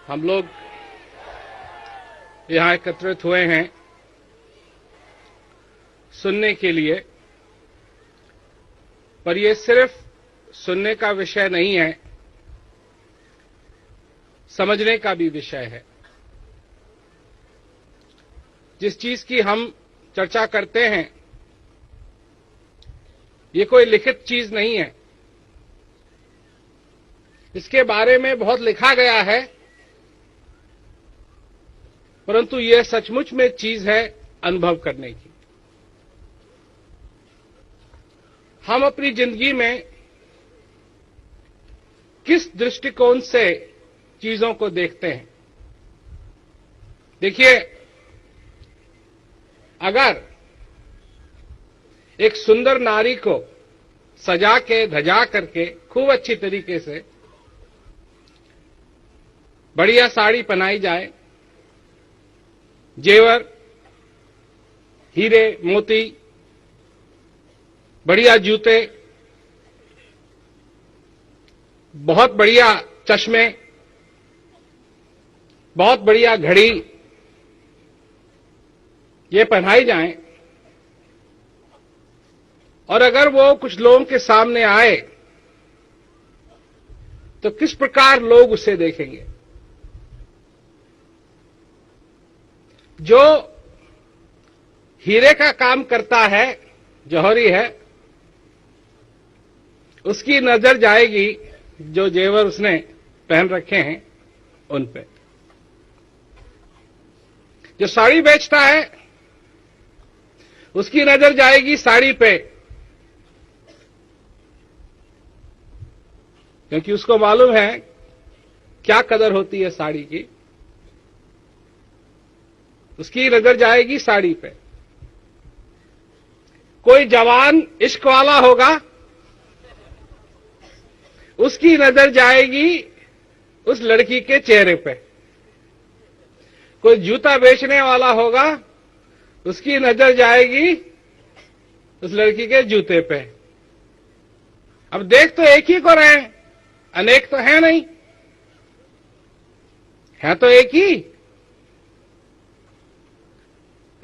हम लोग यहां एकत्रित हुए हैं सुनने के लिए, पर यह सिर्फ सुनने का विषय नहीं है, समझने का भी विषय है। जिस चीज की हम चर्चा करते हैं ये कोई लिखित चीज नहीं है। इसके बारे में बहुत लिखा गया है, परंतु यह सचमुच में चीज है अनुभव करने की। हम अपनी जिंदगी में किस दृष्टिकोण से चीजों को देखते हैं। देखिए, अगर एक सुंदर नारी को सजा के धजा करके खूब अच्छी तरीके से बढ़िया साड़ी पहनाई जाए, जेवर, हीरे मोती, बढ़िया जूते, बहुत बढ़िया चश्मे, बहुत बढ़िया घड़ी ये पहनाई जाएं, और अगर वो कुछ लोगों के सामने आए तो किस प्रकार लोग उसे देखेंगे। जो हीरे का काम करता है, जौहरी है, उसकी नजर जाएगी जो जेवर उसने पहन रखे हैं उन पे। जो साड़ी बेचता है उसकी नजर जाएगी साड़ी पे, क्योंकि उसको मालूम है क्या कदर होती है साड़ी की। उसकी नजर जाएगी साड़ी पे। कोई जवान इश्क वाला होगा, उसकी नजर जाएगी उस लड़की के चेहरे पे। कोई जूता बेचने वाला होगा, उसकी नजर जाएगी उस लड़की के जूते पे। अब देख तो एक ही को रहे हैं, अनेक तो है नहीं, है तो एक ही,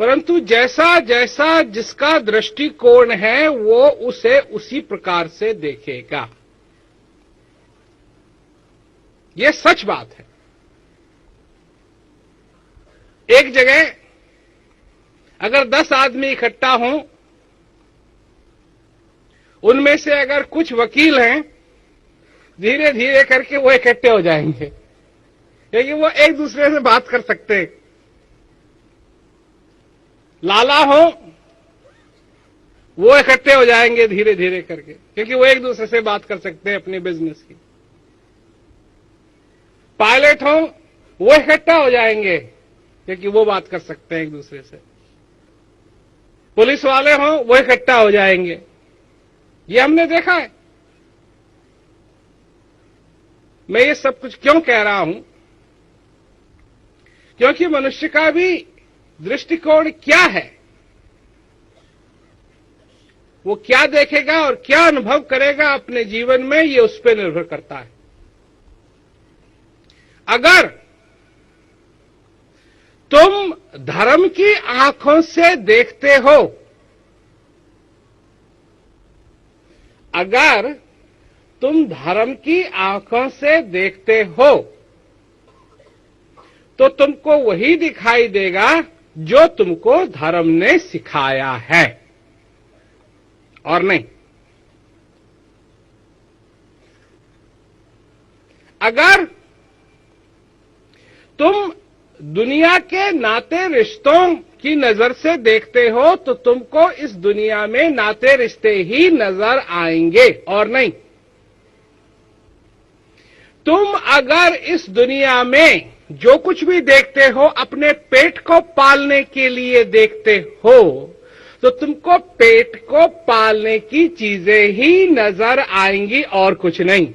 परंतु जैसा जैसा जिसका दृष्टिकोण है वो उसे उसी प्रकार से देखेगा। ये सच बात है। एक जगह अगर 10 आदमी इकट्ठा हों, उनमें से अगर कुछ वकील हैं, धीरे धीरे करके वो इकट्ठे हो जाएंगे, क्योंकि वो एक दूसरे से बात कर सकते हैं। लाला हो, वो इकट्ठे हो जाएंगे धीरे धीरे करके, क्योंकि वो एक दूसरे से बात कर सकते हैं अपने बिजनेस की। पायलट हो, वो इकट्ठा हो जाएंगे क्योंकि वो बात कर सकते हैं एक दूसरे से। पुलिस वाले हो, वो इकट्ठा हो जाएंगे। ये हमने देखा है। मैं ये सब कुछ क्यों कह रहा हूं? क्योंकि मनुष्य का भी दृष्टिकोण क्या है, वो क्या देखेगा और क्या अनुभव करेगा अपने जीवन में, ये उस पर निर्भर करता है। अगर तुम धर्म की आंखों से देखते हो, अगर तुम धर्म की आंखों से देखते हो तो तुमको वही दिखाई देगा जो तुमको धर्म ने सिखाया है, और नहीं। अगर तुम दुनिया के नाते रिश्तों की नजर से देखते हो तो तुमको इस दुनिया में नाते रिश्ते ही नजर आएंगे, और नहीं। तुम अगर इस दुनिया में जो कुछ भी देखते हो अपने पेट को पालने के लिए देखते हो, तो तुमको पेट को पालने की चीजें ही नजर आएंगी और कुछ नहीं।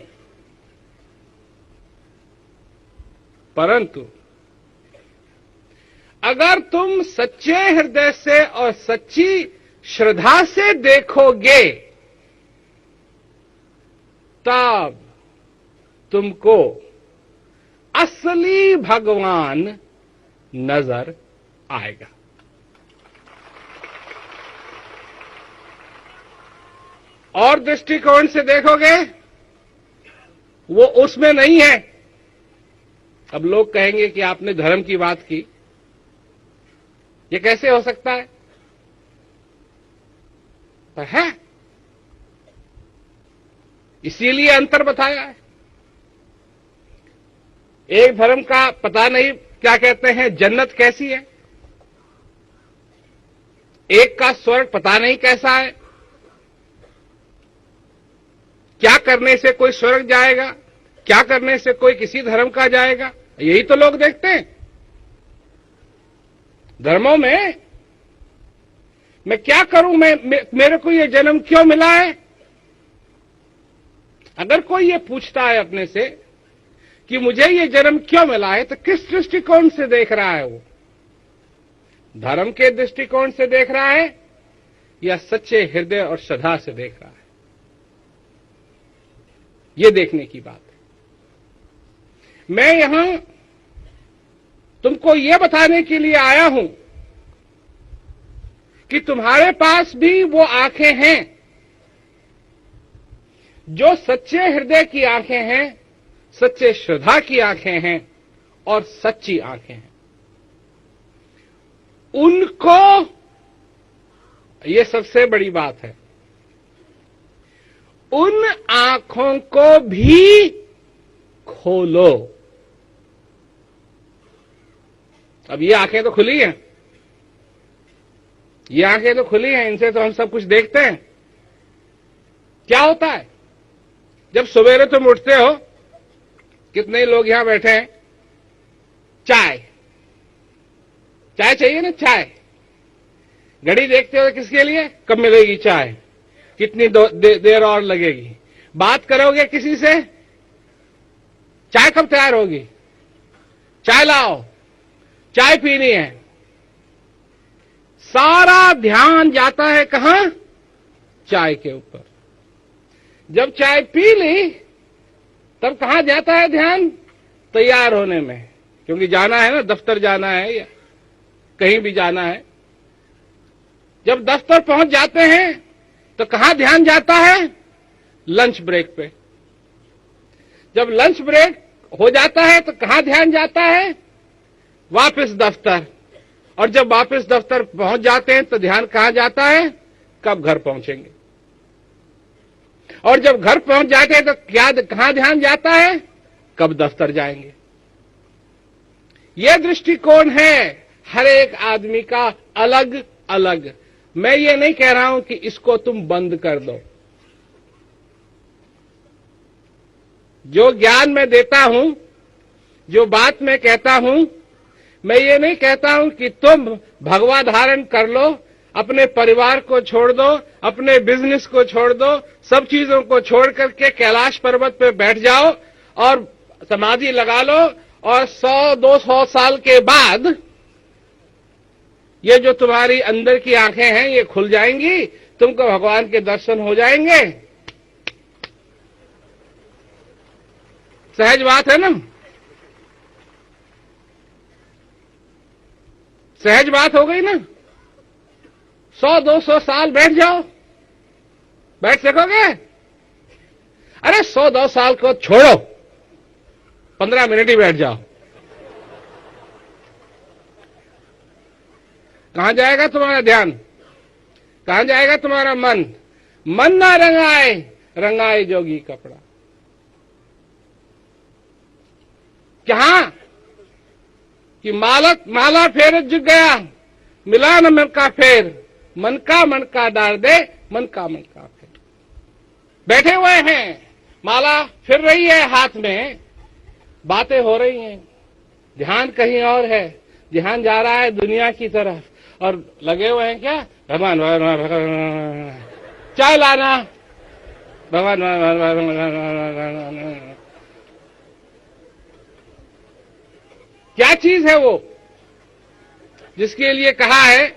परंतु अगर तुम सच्चे हृदय से और सच्ची श्रद्धा से देखोगे, तब तुमको असली भगवान नजर आएगा। और दृष्टिकोण से देखोगे वो उसमें नहीं है। अब लोग कहेंगे कि आपने धर्म की बात की, ये कैसे हो सकता है? पर है, इसीलिए अंतर बताया है। एक धर्म का पता नहीं क्या कहते हैं जन्नत कैसी है, एक का स्वर्ग पता नहीं कैसा है, क्या करने से कोई स्वर्ग जाएगा, क्या करने से कोई किसी धर्म का जाएगा, यही तो लोग देखते हैं। धर्मों में मैं क्या करूं, मेरे को ये जन्म क्यों मिला है? अगर कोई ये पूछता है अपने से कि मुझे ये जन्म क्यों मिला है, तो किस दृष्टिकोण से देख रहा है वो? धर्म के दृष्टिकोण से देख रहा है या सच्चे हृदय और श्रद्धा से देख रहा है? ये देखने की बात है। मैं यहां तुमको यह बताने के लिए आया हूं कि तुम्हारे पास भी वो आंखें हैं जो सच्चे हृदय की आंखें हैं, सच्चे श्रद्धा की आंखें हैं और सच्ची आंखें हैं। उनको, ये सबसे बड़ी बात है, उन आंखों को भी खोलो। अब ये आंखें तो खुली हैं, ये आंखें तो खुली हैं, इनसे तो हम सब कुछ देखते हैं। क्या होता है जब सवेरे तुम उठते हो? कितने लोग यहां बैठे हैं, चाय चाहिए ना, चाय। घड़ी देखते हो किसके लिए, कब मिलेगी चाय, कितनी देर और लगेगी। बात करोगे किसी से, चाय कब तैयार होगी, चाय लाओ, चाय पीनी है। सारा ध्यान जाता है कहां, चाय के ऊपर। जब चाय पी ली तब कहां जाता है ध्यान, तैयार होने में, क्योंकि जाना है ना, दफ्तर जाना है या कहीं भी जाना है। जब दफ्तर पहुंच जाते हैं तो कहां ध्यान जाता है, लंच ब्रेक पे। जब लंच ब्रेक हो जाता है तो कहां ध्यान जाता है, वापस दफ्तर। और जब वापस दफ्तर पहुंच जाते हैं तो ध्यान कहां जाता है, कब घर पहुंचेंगे। और जब घर पहुंच जाते हैं तो क्या कहां ध्यान जाता है, कब दफ्तर जाएंगे। यह दृष्टिकोण है हर एक आदमी का अलग अलग। मैं ये नहीं कह रहा हूं कि इसको तुम बंद कर दो। जो ज्ञान मैं देता हूं, जो बात मैं कहता हूं, मैं ये नहीं कहता हूं कि तुम भगवा धारण कर लो, अपने परिवार को छोड़ दो, अपने बिजनेस को छोड़ दो, सब चीजों को छोड़ करके कैलाश पर्वत पे बैठ जाओ और समाधि लगा लो, और 100-200 साल के बाद ये जो तुम्हारी अंदर की आंखें हैं ये खुल जाएंगी, तुमको भगवान के दर्शन हो जाएंगे। सहज बात है ना, सहज बात हो गई ना। 100-200 साल बैठ जाओ, बैठ सकोगे? अरे 100-200 साल को छोड़ो, 15 मिनट ही बैठ जाओ। कहां जाएगा तुम्हारा ध्यान, कहां जाएगा तुम्हारा मन? मन ना रंगाए, रंगाए जोगी कपड़ा। कहां कि माला फेर झुक गया, मिला न मन का फेर, मन का डाल दे, मन का फेर। बैठे हुए हैं, माला फिर रही है हाथ में, बातें हो रही हैं, ध्यान कहीं और है, ध्यान जा रहा है दुनिया की तरफ, और लगे हुए हैं क्या, भगवान चाय लाना, भगवान। क्या चीज है वो जिसके लिए कहा है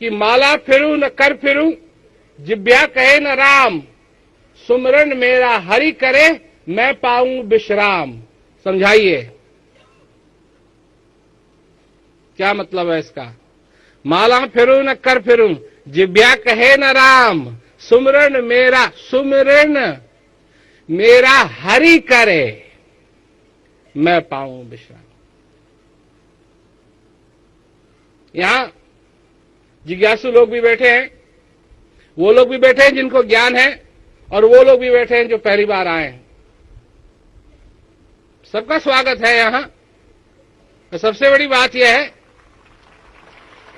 कि माला फिरूं न कर फिरूं, जिब्या कहे न राम, सुमरन मेरा हरि करे, मैं पाऊं विश्राम। समझाइए क्या मतलब है इसका। माला फिरूं न कर फिरूं, जिब्या कहे न राम, सुमरन मेरा हरि करे, मैं पाऊं विश्राम। यहां जिज्ञासु लोग भी बैठे हैं, वो लोग भी बैठे हैं जिनको ज्ञान है, और वो लोग भी बैठे हैं जो पहली बार आए हैं। सबका स्वागत है यहां। तो सबसे बड़ी बात यह है,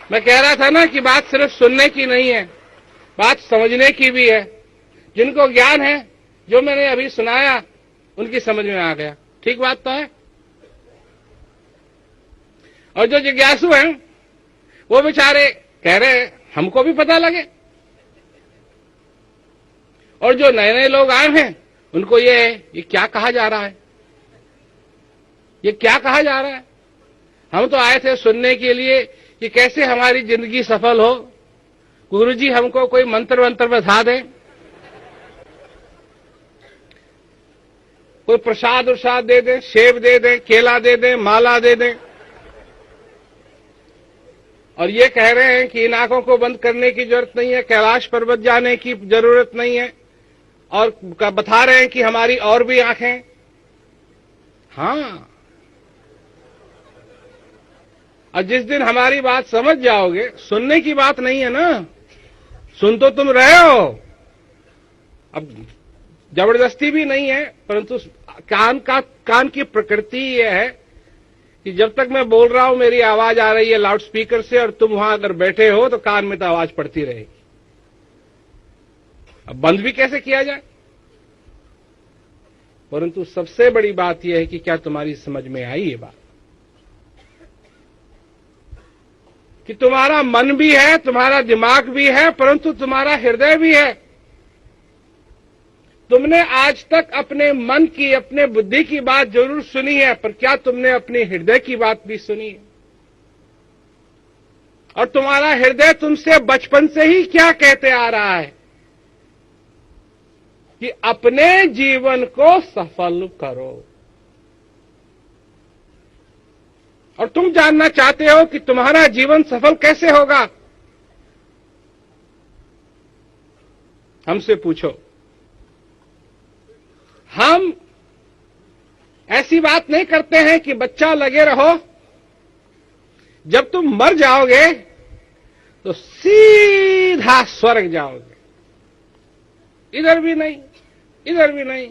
मैं कह रहा था ना कि बात सिर्फ सुनने की नहीं है, बात समझने की भी है। जिनको ज्ञान है, जो मैंने अभी सुनाया, उनकी समझ में आ गया। ठीक बात तो है। और जो जिज्ञासु हैं, वो बेचारे कह रहे हैं हमको भी पता लगे। और जो नए नए लोग आए हैं, उनको ये क्या कहा जा रहा है, ये क्या कहा जा रहा है। हम तो आए थे सुनने के लिए कि कैसे हमारी जिंदगी सफल हो। गुरुजी हमको कोई मंत्र वंत्र बता दें, कोई प्रसाद उर्साद दे दें, सेब दे दें, केला दे दें, माला दे दें। और ये कह रहे हैं कि इन आंखों को बंद करने की जरूरत नहीं है, कैलाश पर्वत जाने की जरूरत नहीं है, और बता रहे हैं कि हमारी और भी आंखें। हाँ, और जिस दिन हमारी बात समझ जाओगे, सुनने की बात नहीं है ना, सुन तो तुम रहे हो, अब जबरदस्ती भी नहीं है, परंतु कान की प्रकृति यह है कि जब तक मैं बोल रहा हूं मेरी आवाज आ रही है लाउड स्पीकर से, और तुम वहां अगर बैठे हो तो कान में तो आवाज पड़ती रहेगी। अब बंद भी कैसे किया जाए। परंतु सबसे बड़ी बात यह है कि क्या तुम्हारी समझ में आई ये बात कि तुम्हारा मन भी है, तुम्हारा दिमाग भी है, परंतु तुम्हारा हृदय भी है। तुमने आज तक अपने मन की, अपने बुद्धि की बात जरूर सुनी है, पर क्या तुमने अपने हृदय की बात भी सुनी है। और तुम्हारा हृदय तुमसे बचपन से ही क्या कहते आ रहा है कि अपने जीवन को सफल करो। और तुम जानना चाहते हो कि तुम्हारा जीवन सफल कैसे होगा। हमसे पूछो। हम ऐसी बात नहीं करते हैं कि बच्चा लगे रहो, जब तुम मर जाओगे तो सीधा स्वर्ग जाओगे। इधर भी नहीं, इधर भी नहीं,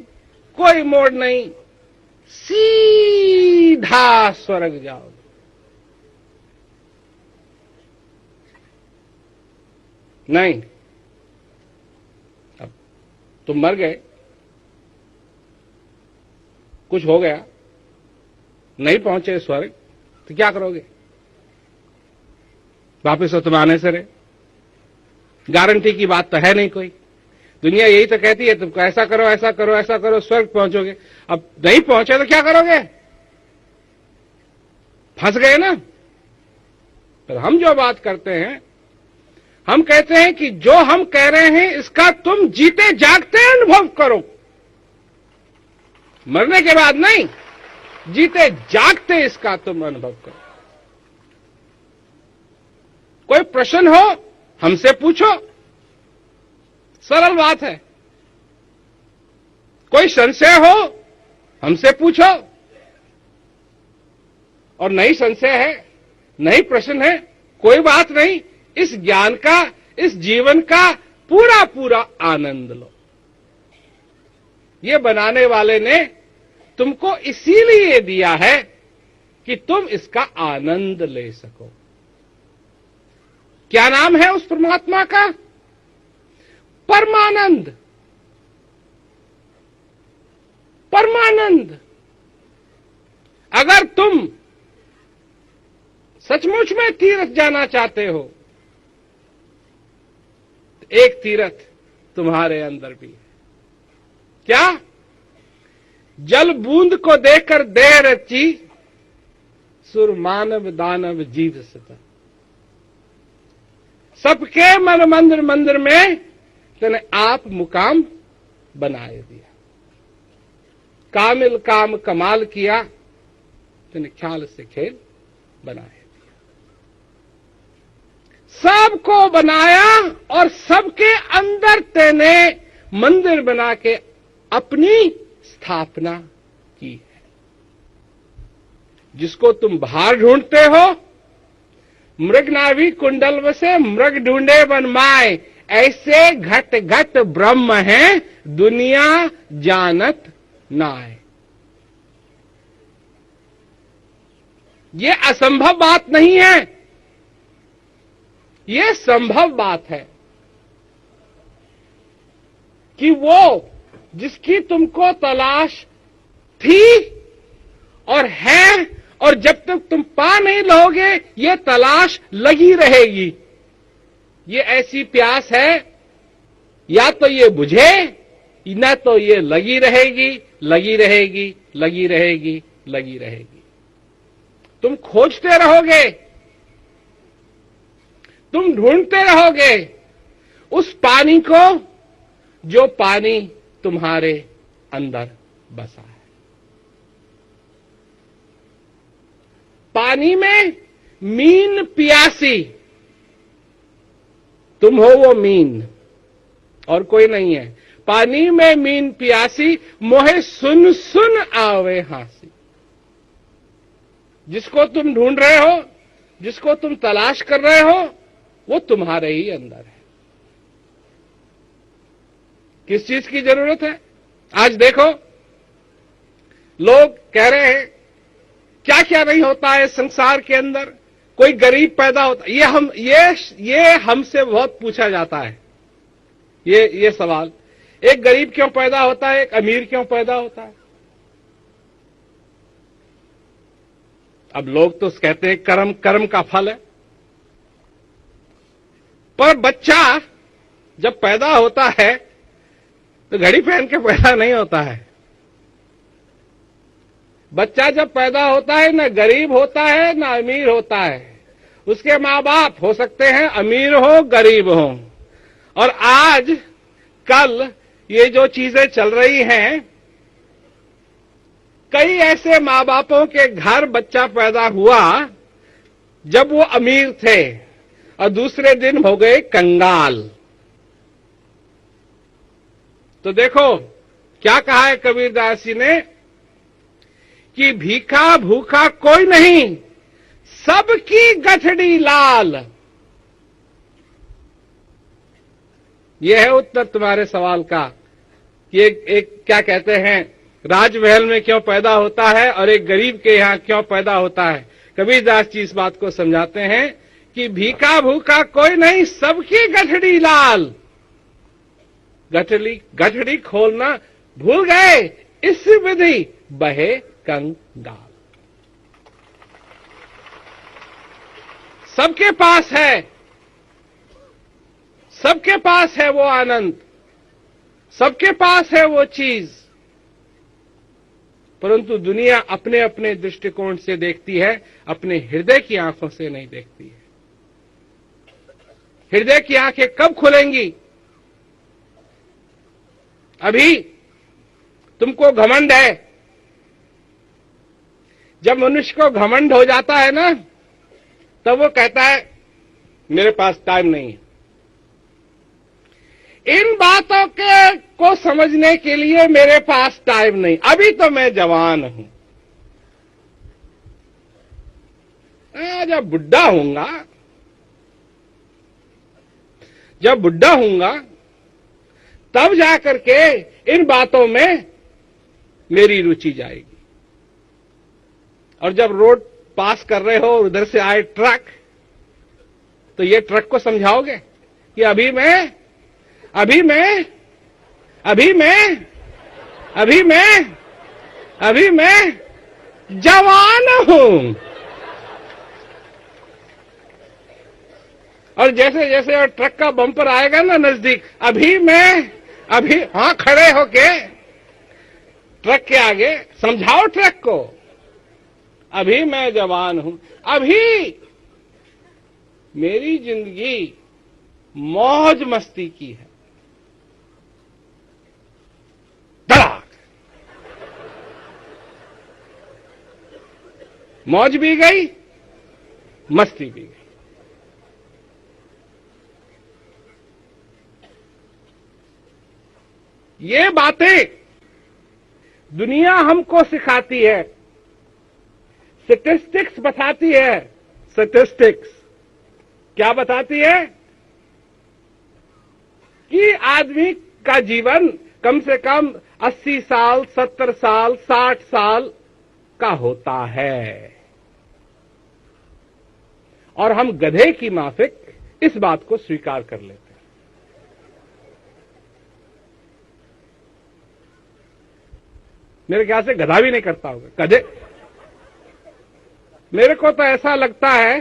कोई मोड़ नहीं, सीधा स्वर्ग जाओगे। नहीं, अब तुम मर गए, कुछ हो गया, नहीं पहुंचे स्वर्ग, तो क्या करोगे। वापिस तो तुम आने से रहे, गारंटी की बात तो है नहीं कोई। दुनिया यही तो कहती है तुमको ऐसा करो, ऐसा करो, ऐसा करो, स्वर्ग पहुंचोगे। अब नहीं पहुंचे तो क्या करोगे, फंस गए ना। पर हम जो बात करते हैं, हम कहते हैं कि जो हम कह रहे हैं इसका तुम जीते जागते अनुभव करो। मरने के बाद नहीं, जीते जागते इसका तुम अनुभव करो। कोई प्रश्न हो हमसे पूछो, सरल बात है। कोई संशय हो हमसे पूछो, और नई संशय है, नई प्रश्न है, कोई बात नहीं। इस ज्ञान का, इस जीवन का पूरा पूरा आनंद लो। ये बनाने वाले ने तुमको इसीलिए दिया है कि तुम इसका आनंद ले सको। क्या नाम है उस परमात्मा का? परमानंद। परमानंद। अगर तुम सचमुच में तीर्थ जाना चाहते हो, तो एक तीर्थ तुम्हारे अंदर भी है। क्या? जल बूंद को देकर दे रची, सुर मानव दानव जीव सता। सबके मन मंदिर मंदिर में तने आप मुकाम बनाए दिया। कामिल काम कमाल किया, तूने ख्याल से खेल बनाया दिया। सबको बनाया और सबके अंदर तेने मंदिर बना के अपनी स्थापना की है। जिसको तुम बाहर ढूंढते हो, मृग नाभि कुंडल से मृग ढूंढे बन माए, ऐसे घट घट ब्रह्म है दुनिया जानत नाय। ये असंभव बात नहीं है, ये संभव बात है कि वो जिसकी तुमको तलाश थी और है, और जब तक तुम पा नहीं लोगे ये तलाश लगी रहेगी। ये ऐसी प्यास है, या तो ये बुझे, न तो ये लगी रहेगी, लगी रहेगी, लगी रहेगी, लगी रहेगी। तुम खोजते रहोगे, तुम ढूंढते रहोगे उस पानी को जो पानी तुम्हारे अंदर बसा है। पानी में मीन प्यासी, तुम हो वो मीन और कोई नहीं है। पानी में मीन प्यासी, मोहे सुन सुन आवे हासी। जिसको तुम ढूंढ रहे हो, जिसको तुम तलाश कर रहे हो, वो तुम्हारे ही अंदर है। किस चीज की जरूरत है? आज देखो, लोग कह रहे हैं क्या क्या नहीं होता है संसार के अंदर। कोई गरीब पैदा होता, ये हमसे बहुत पूछा जाता है ये सवाल। एक गरीब क्यों पैदा होता है, एक अमीर क्यों पैदा होता है? अब लोग तो कहते हैं कर्म, कर्म का फल है। पर बच्चा जब पैदा होता है तो घड़ी पहन के पैदा नहीं होता है। बच्चा जब पैदा होता है न गरीब होता है न अमीर होता है। उसके माँ बाप हो सकते हैं अमीर हो गरीब हो। और आज कल ये जो चीजें चल रही हैं, कई ऐसे माँ बापों के घर बच्चा पैदा हुआ जब वो अमीर थे और दूसरे दिन हो गए कंगाल। तो देखो क्या कहा है कबीरदास जी ने कि भीखा भूखा कोई नहीं, सबकी गठड़ी लाल। यह है उत्तर तुम्हारे सवाल का कि एक क्या कहते हैं, राजमहल में क्यों पैदा होता है और एक गरीब के यहां क्यों पैदा होता है। कबीरदास जी इस बात को समझाते हैं कि भीखा भूखा कोई नहीं, सबकी गठड़ी लाल। गठड़ी खोलना भूल गए, इस विधि बहे कंगाल। सबके पास है, सबके पास है वो आनंद, सबके पास है वो चीज, परंतु दुनिया अपने अपने दृष्टिकोण से देखती है, अपने हृदय की आंखों से नहीं देखती है। हृदय की आंखें कब खुलेंगी? अभी तुमको घमंड है। जब मनुष्य को घमंड हो जाता है ना, तब वो कहता है मेरे पास टाइम नहीं है। इन बातों को समझने के लिए मेरे पास टाइम नहीं, अभी तो मैं जवान हूं। जब बुढ़ा होऊंगा, जब बुढ़ा होऊंगा तब जाकर के इन बातों में मेरी रुचि जाएगी। और जब रोड पास कर रहे हो और उधर से आए ट्रक, तो ये ट्रक को समझाओगे कि अभी मैं जवान हूं। और जैसे जैसे ट्रक का बम्पर आएगा ना नजदीक, अभी हां खड़े होके ट्रक के आगे समझाओ ट्रक को, अभी मैं जवान हूं, अभी मेरी जिंदगी मौज मस्ती की है। धड़ाक मौज भी गई, मस्ती भी गई। ये बातें दुनिया हमको सिखाती है, स्टैटिस्टिक्स बताती है। स्टैटिस्टिक्स क्या बताती है? कि आदमी का जीवन कम से कम 80 साल, 70 साल, 60 साल का होता है, और हम गधे की माफिक इस बात को स्वीकार कर लेते हैं। मेरे ख्याल से गधा भी नहीं करता होगा, गधे। मेरे को तो ऐसा लगता है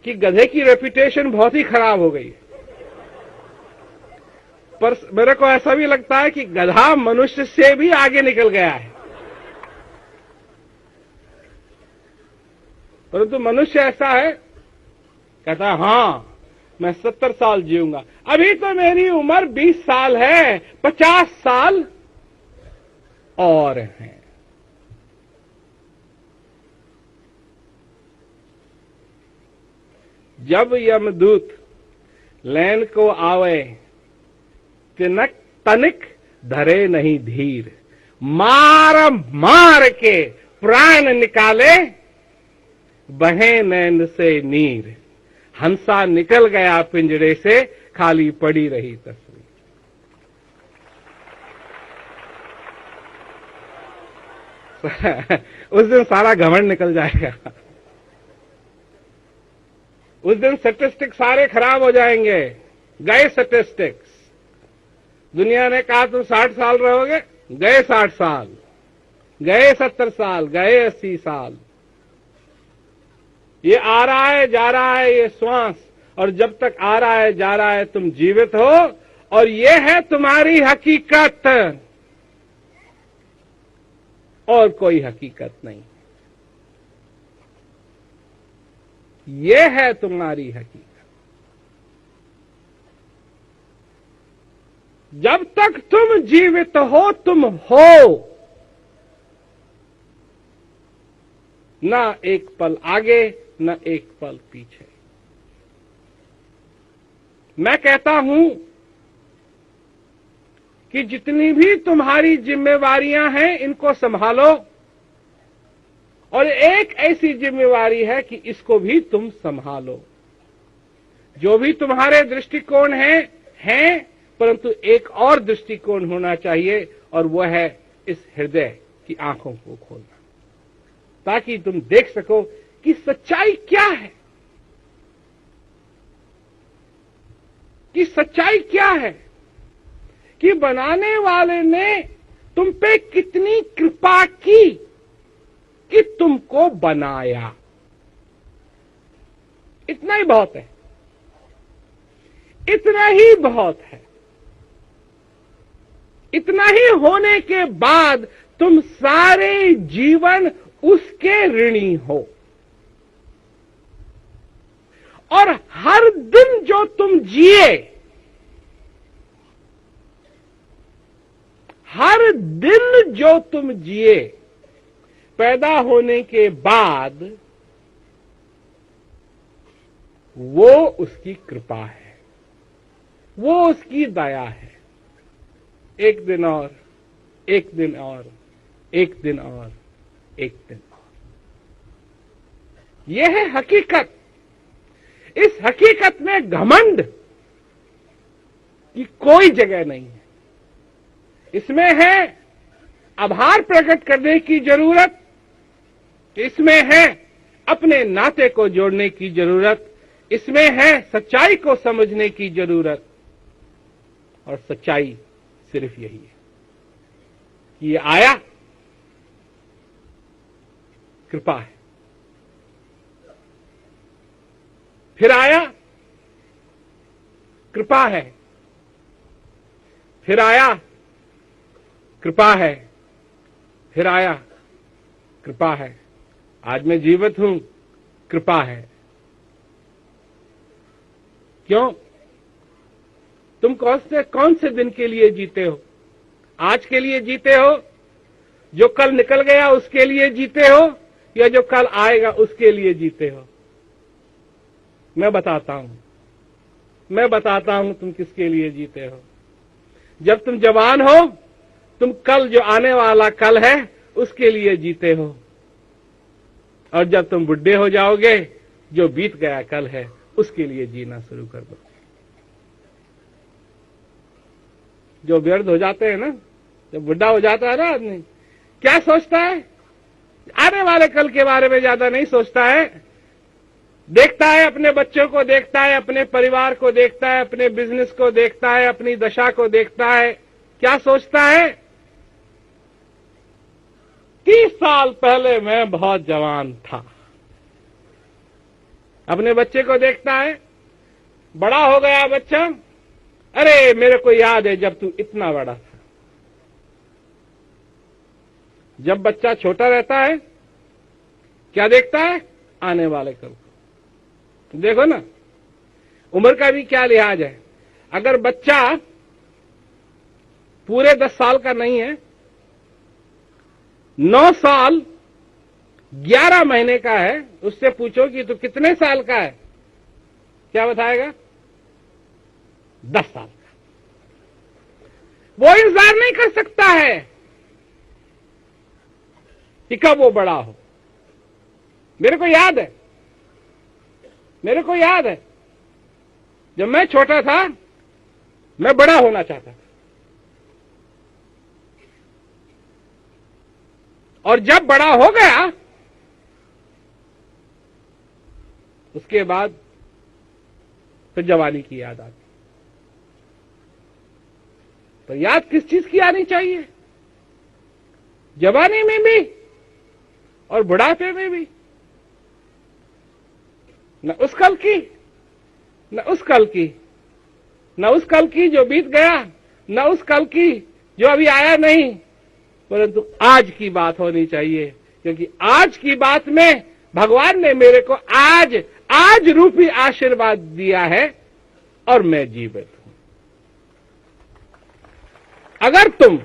कि गधे की रेपुटेशन बहुत ही खराब हो गई है, पर मेरे को ऐसा भी लगता है कि गधा मनुष्य से भी आगे निकल गया है। परंतु मनुष्य ऐसा है, कहता है हां मैं 70 साल जीऊंगा, अभी तो मेरी उम्र 20 साल है, 50 साल और हैं। जब यमदूत लैन को आवे, तिनक तनिक धरे नहीं धीर, मार मार के प्राण निकाले, बहे नैन से नीर, हंसा निकल गया पिंजरे से, खाली पड़ी रही तस्वीर। उस दिन सारा घमंड निकल जाएगा, उस दिन स्टैटिस्टिक्स सारे खराब हो जाएंगे। गए स्टैटिस्टिक्स। दुनिया ने कहा तुम 60 साल रहोगे, गए 60 साल, गए 70 साल, गए 80 साल। ये आ रहा है जा रहा है ये श्वास, और जब तक आ रहा है जा रहा है तुम जीवित हो, और ये है तुम्हारी हकीकत, और कोई हकीकत नहीं। ये है तुम्हारी हकीकत। जब तक तुम जीवित हो तुम हो, ना एक पल आगे न एक पल पीछे। मैं कहता हूं कि जितनी भी तुम्हारी जिम्मेवारियां हैं इनको संभालो, और एक ऐसी जिम्मेवारी है कि इसको भी तुम संभालो। जो भी तुम्हारे दृष्टिकोण हैं, परंतु एक और दृष्टिकोण होना चाहिए, और वह है इस हृदय की आंखों को खोलना, ताकि तुम देख सको कि सच्चाई क्या है, कि सच्चाई क्या है, कि बनाने वाले ने तुम पे कितनी कृपा की कि तुमको बनाया। इतना ही बहुत है, इतना ही बहुत है। इतना ही होने के बाद तुम सारे जीवन उसके ऋणी हो, और हर दिन जो तुम जिए, हर दिन जो तुम जिए, पैदा होने के बाद, वो उसकी कृपा है, वो उसकी दया है। एक दिन और, एक दिन और, एक दिन और, एक दिन और। यह है हकीकत। इस हकीकत में घमंड की कोई जगह नहीं है। इसमें है आभार प्रकट करने की जरूरत, इसमें है अपने नाते को जोड़ने की जरूरत, इसमें है सच्चाई को समझने की जरूरत। और सच्चाई सिर्फ यही है कि ये आया, कृपा है, फिर आया, कृपा है, फिर आया, कृपा है, फिर आया, कृपा है। आज मैं जीवित हूं, कृपा है। क्यों? तुम कौन से दिन के लिए जीते हो? आज के लिए जीते हो? जो कल निकल गया उसके लिए जीते हो, या जो कल आएगा उसके लिए जीते हो? मैं बताता हूं तुम किसके लिए जीते हो। जब तुम जवान हो, तुम कल जो आने वाला कल है उसके लिए जीते हो, और जब तुम बुढ़े हो जाओगे, जो बीत गया कल है उसके लिए जीना शुरू कर दो। जो व्यर्थ हो जाते हैं ना, जब बुढ़ा हो जाता है ना आदमी, क्या सोचता है? आने वाले कल के बारे में ज्यादा नहीं सोचता है। देखता है अपने बच्चों को, देखता है अपने परिवार को, देखता है अपने बिजनेस को, देखता है अपनी दशा को, देखता है। क्या सोचता है? 30 साल पहले मैं बहुत जवान था। अपने बच्चे को देखता है, बड़ा हो गया बच्चा, अरे मेरे को याद है जब तू इतना बड़ा था। जब बच्चा छोटा रहता है, क्या देखता है? आने वाले कल को। देखो ना, उम्र का भी क्या लिहाज है। अगर बच्चा पूरे 10 साल का नहीं है, 9 साल 11 महीने का है, उससे पूछो कि तू कितने साल का है, क्या बताएगा? 10 साल का। वो इंतजार नहीं कर सकता है कि कब वो बड़ा हो। मेरे को याद है जब मैं छोटा था, मैं बड़ा होना चाहता था, और जब बड़ा हो गया उसके बाद फिर जवानी की याद आती। तो याद किस चीज की आनी चाहिए? जवानी में भी और बुढ़ापे में भी। न उस कल की, न उस कल की, न उस कल की जो बीत गया, न उस कल की जो अभी आया नहीं, परंतु आज की बात होनी चाहिए। क्योंकि आज की बात में भगवान ने मेरे को आज रूपी आशीर्वाद दिया है और मैं जीवित हूं। अगर तुम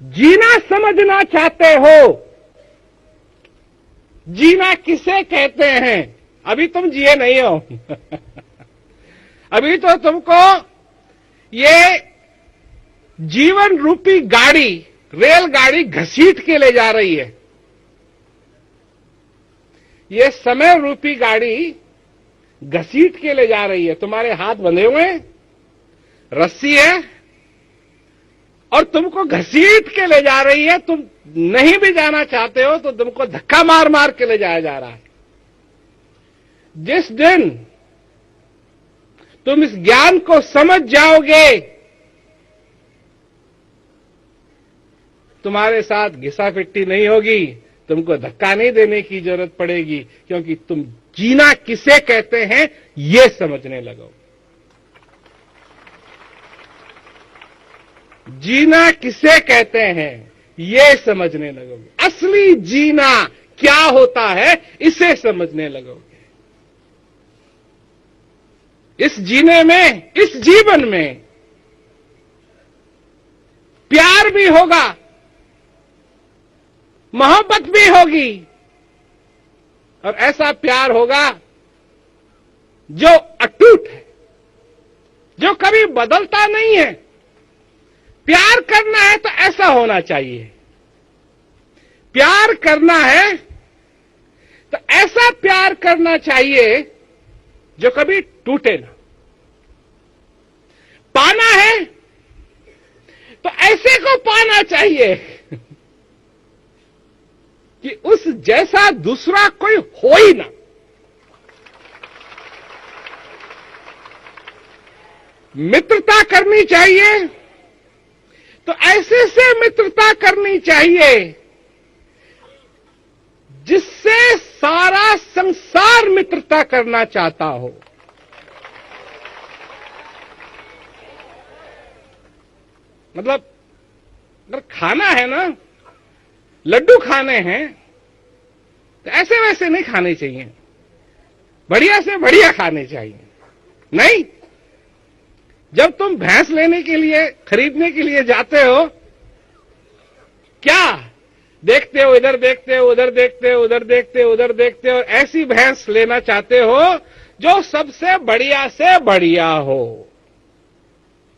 जीना समझना चाहते हो, जीना किसे कहते हैं, अभी तुम जिए नहीं हो। अभी तो तुमको ये जीवन रूपी गाड़ी, रेलगाड़ी घसीट के ले जा रही है। ये समय रूपी गाड़ी घसीट के ले जा रही है। तुम्हारे हाथ बंधे हुए हैं, रस्सी है, और तुमको घसीट के ले जा रही है। तुम नहीं भी जाना चाहते हो तो तुमको धक्का मार मार के ले जाया जा रहा है। जिस दिन तुम इस ज्ञान को समझ जाओगे, तुम्हारे साथ घिसा पिट्टी नहीं होगी, तुमको धक्का नहीं देने की जरूरत पड़ेगी, क्योंकि तुम जीना किसे कहते हैं ये समझने लगो। जीना किसे कहते हैं ये समझने लगोगे। असली जीना क्या होता है इसे समझने लगोगे। इस जीने में, इस जीवन में प्यार भी होगा, मोहब्बत भी होगी, और ऐसा प्यार होगा जो अटूट है, जो कभी बदलता नहीं है। प्यार करना है तो ऐसा होना चाहिए। प्यार करना है तो ऐसा प्यार करना चाहिए जो कभी टूटे ना। पाना है तो ऐसे को पाना चाहिए कि उस जैसा दूसरा कोई हो ही ना। मित्रता करनी चाहिए तो ऐसे से मित्रता करनी चाहिए जिससे सारा संसार मित्रता करना चाहता हो। मतलब अगर खाना है ना, लड्डू खाने हैं तो ऐसे वैसे नहीं खाने चाहिए, बढ़िया से बढ़िया खाने चाहिए। नहीं, जब तुम भैंस लेने के लिए, खरीदने के लिए जाते हो, क्या देखते हो इधर, देखते हो उधर, देखते हो उधर, देखते हो उधर, देखते हो, और ऐसी भैंस लेना चाहते हो जो सबसे बढ़िया से बढ़िया हो।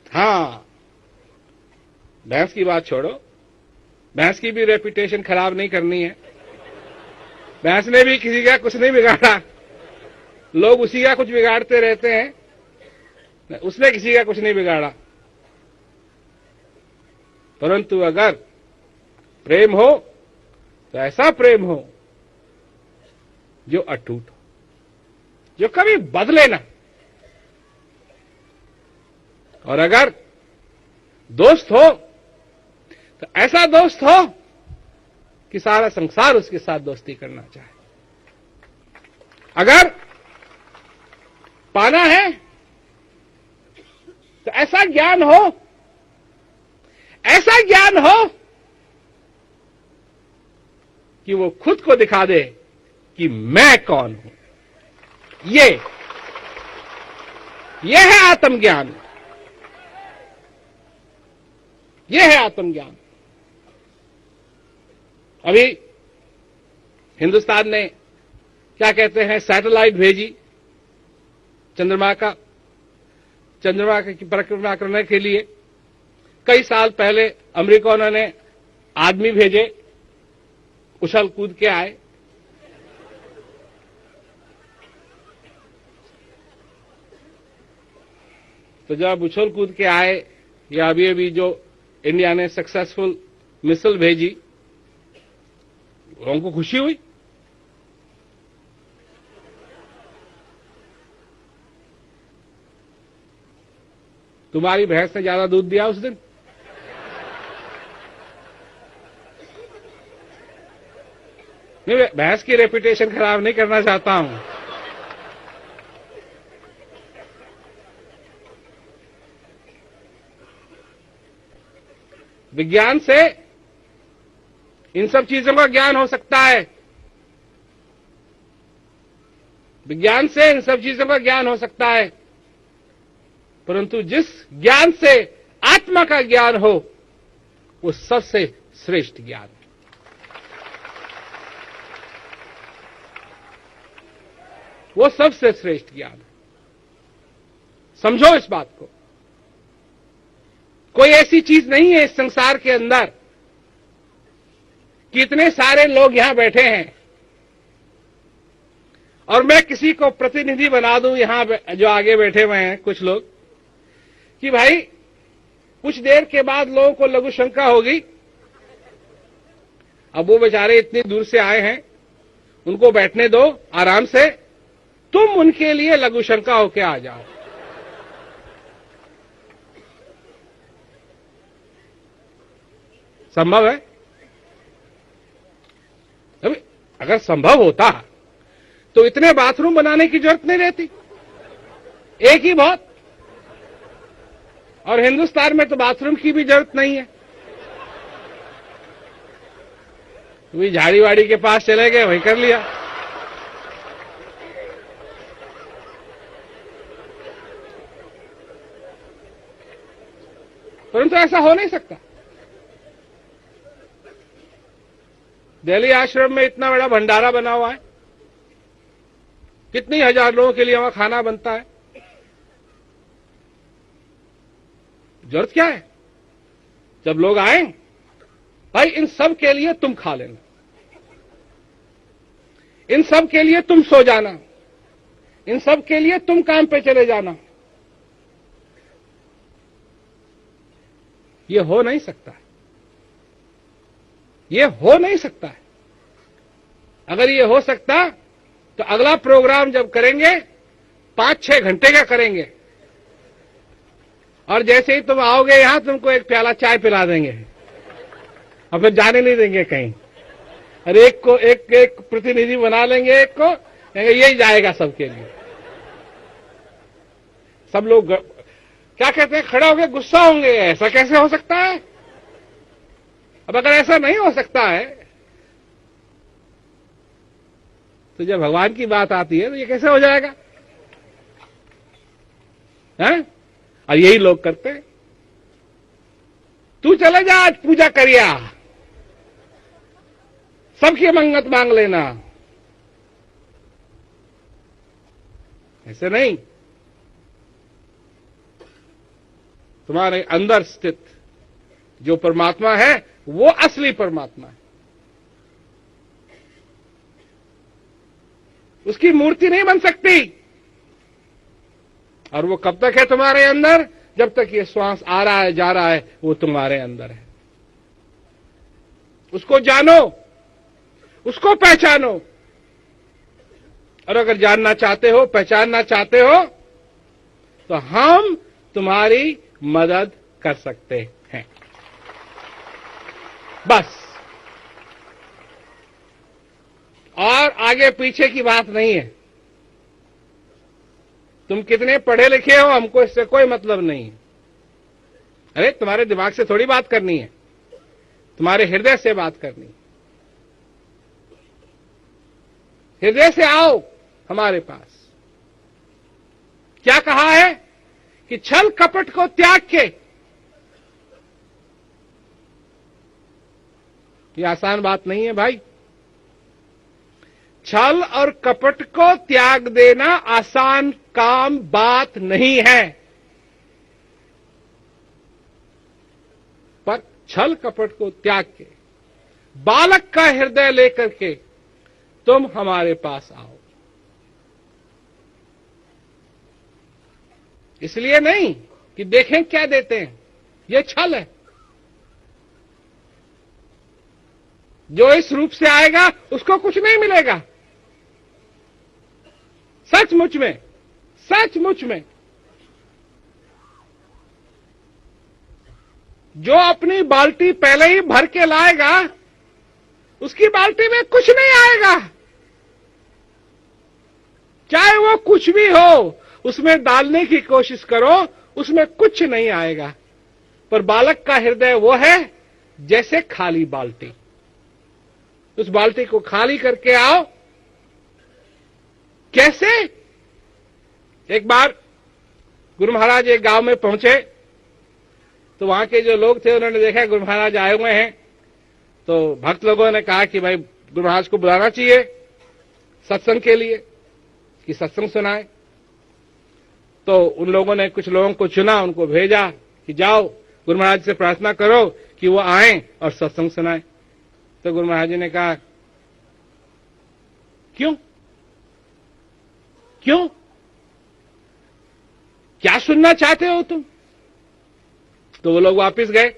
हां, भैंस की बात छोड़ो, भैंस की भी रेपुटेशन खराब नहीं करनी है। भैंस ने भी किसी का कुछ नहीं बिगाड़ा, लोग उसी का कुछ बिगाड़ते रहते हैं, उसने किसी का कुछ नहीं बिगाड़ा। परंतु अगर प्रेम हो तो ऐसा प्रेम हो जो अटूट हो, जो कभी बदले ना। और अगर दोस्त हो तो ऐसा दोस्त हो कि सारा संसार उसके साथ दोस्ती करना चाहे। अगर पाना है तो ऐसा ज्ञान हो, ऐसा ज्ञान हो कि वो खुद को दिखा दे कि मैं कौन हूं। ये है आत्मज्ञान, ये है आत्मज्ञान। अभी हिंदुस्तान ने क्या कहते हैं, सैटेलाइट भेजी चंद्रमा की परिक्रमा करने के लिए। कई साल पहले अमेरिकानों ने आदमी भेजे, उछल कूद के आए। तो जब उछल कूद के आए, या अभी जो इंडिया ने सक्सेसफुल मिसाइल भेजी, उनको खुशी हुई। तुम्हारी भैंस ने ज्यादा दूध दिया उस दिन। मैं भैंस की रेपुटेशन खराब नहीं करना चाहता हूं। विज्ञान से इन सब चीजों का ज्ञान हो सकता है, विज्ञान से इन सब चीजों का ज्ञान हो सकता है, परंतु जिस ज्ञान से आत्मा का ज्ञान हो वो सबसे श्रेष्ठ ज्ञान है। वो सबसे श्रेष्ठ ज्ञान है। समझो इस बात को। कोई ऐसी चीज नहीं है इस संसार के अंदर कि इतने सारे लोग यहां बैठे हैं और मैं किसी को प्रतिनिधि बना दूं, यहां जो आगे बैठे हुए हैं कुछ लोग, कि भाई कुछ देर के बाद लोगों को लघु शंका होगी। अब वो बेचारे इतनी दूर से आए हैं, उनको बैठने दो आराम से, तुम उनके लिए लघु शंका होके आ जाओ। संभव है? अभी अगर संभव होता तो इतने बाथरूम बनाने की जरूरत नहीं रहती, एक ही बहुत। और हिंदुस्तान में तो बाथरूम की भी जरूरत नहीं है। वही झाड़ीवाड़ी के पास चले गए, वहीं कर लिया। परंतु ऐसा हो नहीं सकता। दिल्ली आश्रम में इतना बड़ा भंडारा बना हुआ है, कितनी हजार लोगों के लिए वहां खाना बनता है। जरूरत क्या है? जब लोग आए, भाई इन सब के लिए तुम खा लेना, इन सब के लिए तुम सो जाना, इन सब के लिए तुम काम पे चले जाना। ये हो नहीं सकता, ये हो नहीं सकता है। अगर ये हो सकता तो अगला प्रोग्राम जब करेंगे 5-6 घंटे का करेंगे, और जैसे ही तुम आओगे यहां तुमको एक प्याला चाय पिला देंगे और फिर जाने नहीं देंगे कहीं। और एक को एक प्रतिनिधि बना लेंगे, एक को यही जाएगा सबके लिए। सब लोग क्या कहते हैं, खड़े होंगे, गुस्सा होंगे, ऐसा कैसे हो सकता है। अब अगर ऐसा नहीं हो सकता है तो जब भगवान की बात आती है तो ये कैसे हो जाएगा, हैं? और यही लोग करते हैं। तू चले जा, आज पूजा करिया, सबकी मंगत मांग लेना, ऐसे नहीं। तुम्हारे अंदर स्थित जो परमात्मा है वो असली परमात्मा है, उसकी मूर्ति नहीं बन सकती। और वो कब तक है तुम्हारे अंदर? जब तक ये श्वास आ रहा है जा रहा है वो तुम्हारे अंदर है। उसको जानो, उसको पहचानो। और अगर जानना चाहते हो, पहचानना चाहते हो, तो हम तुम्हारी मदद कर सकते हैं। बस, और आगे पीछे की बात नहीं है। तुम कितने पढ़े लिखे हो हमको इससे कोई मतलब नहीं है। अरे तुम्हारे दिमाग से थोड़ी बात करनी है, तुम्हारे हृदय से बात करनी है। हृदय से आओ हमारे पास। क्या कहा है कि छल कपट को त्याग के। ये आसान बात नहीं है भाई। छल और कपट को त्याग देना आसान काम बात नहीं है, पर छल कपट को त्याग के बालक का हृदय लेकर के तुम हमारे पास आओ। इसलिए नहीं कि देखें क्या देते हैं, यह छल है। जो इस रूप से आएगा उसको कुछ नहीं मिलेगा। सचमुच में, सचमुच में जो अपनी बाल्टी पहले ही भर के लाएगा उसकी बाल्टी में कुछ नहीं आएगा। चाहे वो कुछ भी हो, उसमें डालने की कोशिश करो, उसमें कुछ नहीं आएगा। पर बालक का हृदय वो है जैसे खाली बाल्टी। उस बाल्टी को खाली करके आओ। कैसे? एक बार गुरु महाराज एक गांव में पहुंचे तो वहां के जो लोग थे उन्होंने देखा गुरु महाराज आए हुए हैं, तो भक्त लोगों ने कहा कि भाई गुरु महाराज को बुलाना चाहिए सत्संग के लिए, कि सत्संग सुनाए। तो उन लोगों ने कुछ लोगों को चुना, उनको भेजा कि जाओ गुरु महाराज से प्रार्थना करो कि वो आए और सत्संग सुनाए। तो गुरु महाराज जी ने कहा क्यों क्यों, क्या सुनना चाहते हो तुम? तो वो लोग वापस गए,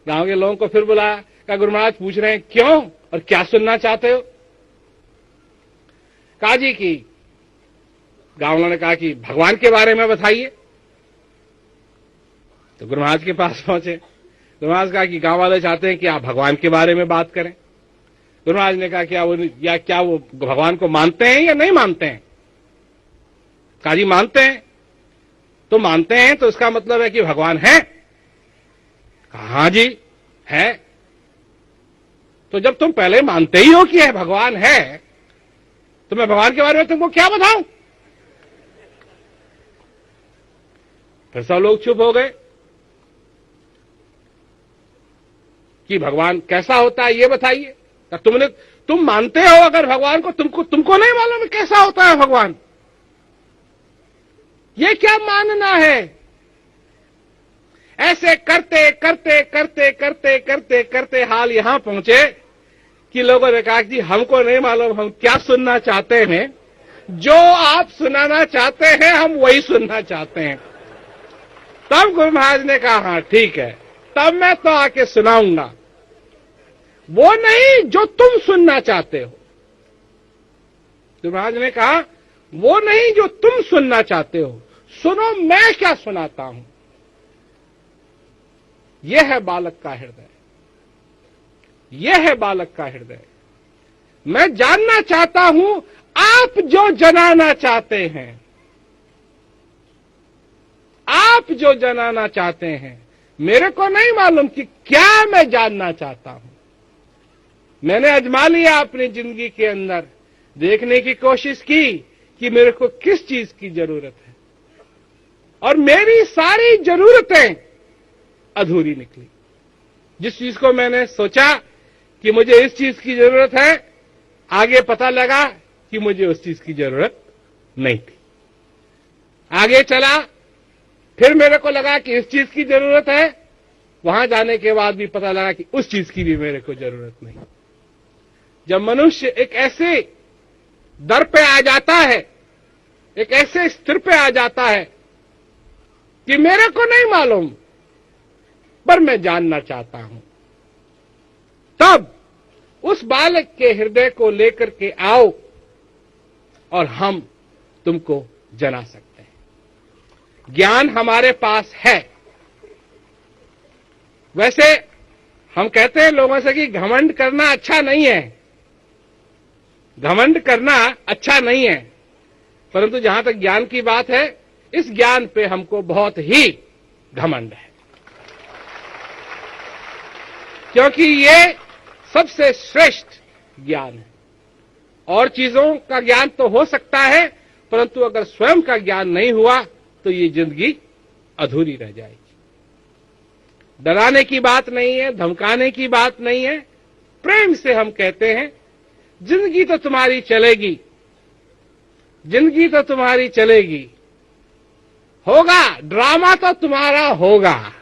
गांव के लोगों को फिर बुलाया, कहा गुरु महाराज पूछ रहे हैं क्यों और क्या सुनना चाहते हो? कहा जी कि गांव वालों ने कहा कि भगवान के बारे में बताइए। तो गुरु महाराज के पास पहुंचे। गुरु महाराज कहा कि गांव वाले चाहते हैं कि आप भगवान के बारे में बात करें। गुरु महाराज ने कहा क्या वो भगवान को मानते हैं या नहीं मानते हैं? कहा जी मानते हैं। तो मानते हैं तो इसका मतलब है कि भगवान है? कहा हाँ जी है। तो जब तुम पहले मानते ही हो कि है भगवान है, तो मैं भगवान के बारे में तुमको क्या बताऊं? फिर सब लोग चुप हो गए कि भगवान कैसा होता है ये बताइए। तुम मानते हो अगर भगवान को, तुमको नहीं मालूम कैसा होता है भगवान? ये क्या मानना है? ऐसे करते करते करते करते करते करते हाल यहां पहुंचे कि लोगों ने कहा कि हमको नहीं मालूम हम क्या सुनना चाहते हैं, जो आप सुनाना चाहते हैं हम वही सुनना चाहते हैं। तब गुरु महाराज ने कहा हाँ ठीक है, तब मैं तो आके सुनाऊंगा, वो नहीं जो तुम सुनना चाहते हो। गुरु महाराज ने कहा वो नहीं जो तुम सुनना चाहते हो, सुनो मैं क्या सुनाता हूं। यह है बालक का हृदय, यह है बालक का हृदय। मैं जानना चाहता हूं आप जो जनाना चाहते हैं, आप जो जनाना चाहते हैं। मेरे को नहीं मालूम कि क्या मैं जानना चाहता हूं। मैंने आजमा लिया अपनी जिंदगी के अंदर, देखने की कोशिश की कि मेरे को किस चीज की जरूरत है, और मेरी सारी जरूरतें अधूरी निकली। जिस चीज को मैंने सोचा कि मुझे इस चीज की जरूरत है, आगे पता लगा कि मुझे उस चीज की जरूरत नहीं थी। आगे चला, फिर मेरे को लगा कि इस चीज की जरूरत है, वहां जाने के बाद भी पता लगा कि उस चीज की भी मेरे को जरूरत नहीं। जब मनुष्य एक ऐसे दर पे आ जाता है, एक ऐसे स्तर पे आ जाता है कि मेरे को नहीं मालूम पर मैं जानना चाहता हूं, तब उस बालक के हृदय को लेकर के आओ और हम तुमको जना सकते हैं। ज्ञान हमारे पास है। वैसे हम कहते हैं लोगों से कि घमंड करना अच्छा नहीं है, घमंड करना अच्छा नहीं है, परंतु जहां तक ज्ञान की बात है, इस ज्ञान पे हमको बहुत ही घमंड है, क्योंकि ये सबसे श्रेष्ठ ज्ञान है। और चीजों का ज्ञान तो हो सकता है, परंतु अगर स्वयं का ज्ञान नहीं हुआ तो ये जिंदगी अधूरी रह जाएगी। डराने की बात नहीं है, धमकाने की बात नहीं है, प्रेम से हम कहते हैं जिंदगी तो तुम्हारी चलेगी, जिंदगी तो तुम्हारी चलेगी, होगा ड्रामा तो तुम्हारा होगा,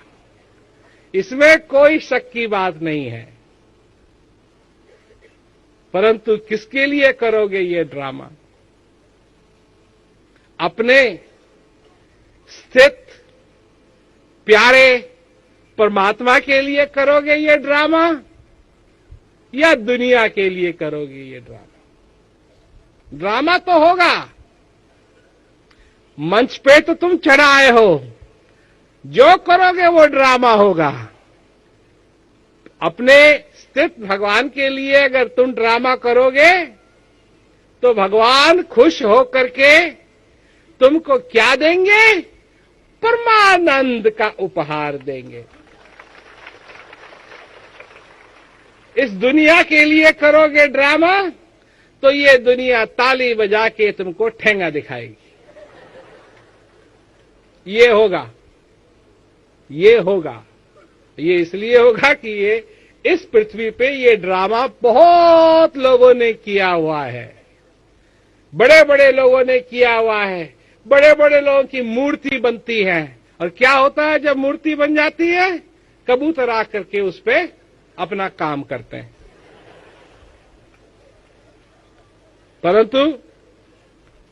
इसमें कोई शक की बात नहीं है। परंतु किसके लिए करोगे ये ड्रामा? अपने स्थित प्यारे परमात्मा के लिए करोगे ये ड्रामा या दुनिया के लिए करोगे ये ड्रामा? ड्रामा तो होगा, मंच पे तो तुम चढ़ आए हो, जो करोगे वो ड्रामा होगा। अपने स्थित भगवान के लिए अगर तुम ड्रामा करोगे तो भगवान खुश होकर के तुमको क्या देंगे? परमानंद का उपहार देंगे। इस दुनिया के लिए करोगे ड्रामा तो ये दुनिया ताली बजा के तुमको ठेंगा दिखाएगी। ये होगा, ये होगा, ये इसलिए होगा कि ये इस पृथ्वी पे ये ड्रामा बहुत लोगों ने किया हुआ है, बड़े बड़े लोगों ने किया हुआ है, बड़े बड़े लोगों की मूर्ति बनती है। और क्या होता है जब मूर्ति बन जाती है? कबूतर आकर के उस पे अपना काम करते हैं। परंतु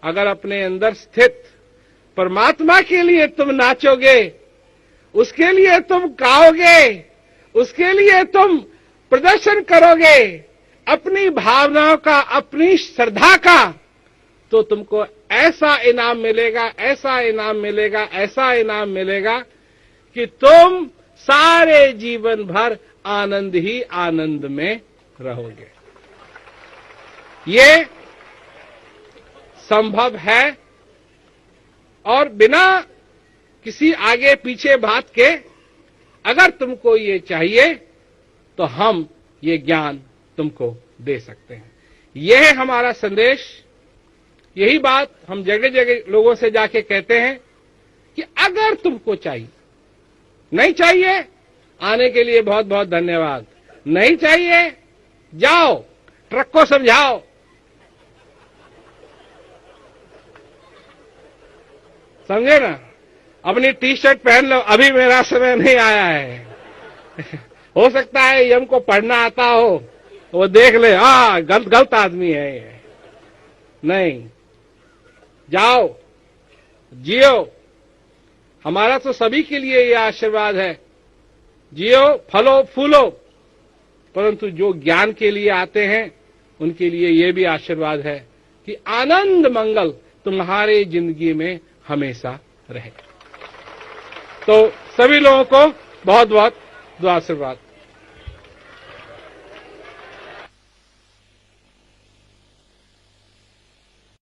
अगर अपने अंदर स्थित परमात्मा के लिए तुम नाचोगे, उसके लिए तुम गाओगे, उसके लिए तुम प्रदर्शन करोगे अपनी भावनाओं का, अपनी श्रद्धा का, तो तुमको ऐसा इनाम मिलेगा, ऐसा इनाम मिलेगा, ऐसा इनाम मिलेगा कि तुम सारे जीवन भर आनंद ही आनंद में रहोगे। ये संभव है और बिना किसी आगे पीछे बात के अगर तुमको ये चाहिए तो हम ये ज्ञान तुमको दे सकते हैं। यह है हमारा संदेश। यही बात हम जगह जगह लोगों से जाके कहते हैं कि अगर तुमको चाहिए, नहीं चाहिए आने के लिए बहुत बहुत धन्यवाद, नहीं चाहिए जाओ, ट्रक को समझाओ, समझे ना, अपनी टी शर्ट पहन लो, अभी मेरा समय नहीं आया है। हो सकता है यम को पढ़ना आता हो, वो देख ले, गलत आदमी है ये। नहीं, जाओ, जियो। हमारा तो सभी के लिए ये आशीर्वाद है, जियो, फलो फूलो। परंतु जो ज्ञान के लिए आते हैं उनके लिए ये भी आशीर्वाद है कि आनंद मंगल तुम्हारे जिंदगी में हमेशा रहे। तो सभी लोगों को बहुत बहुत दुआ आशीर्वाद।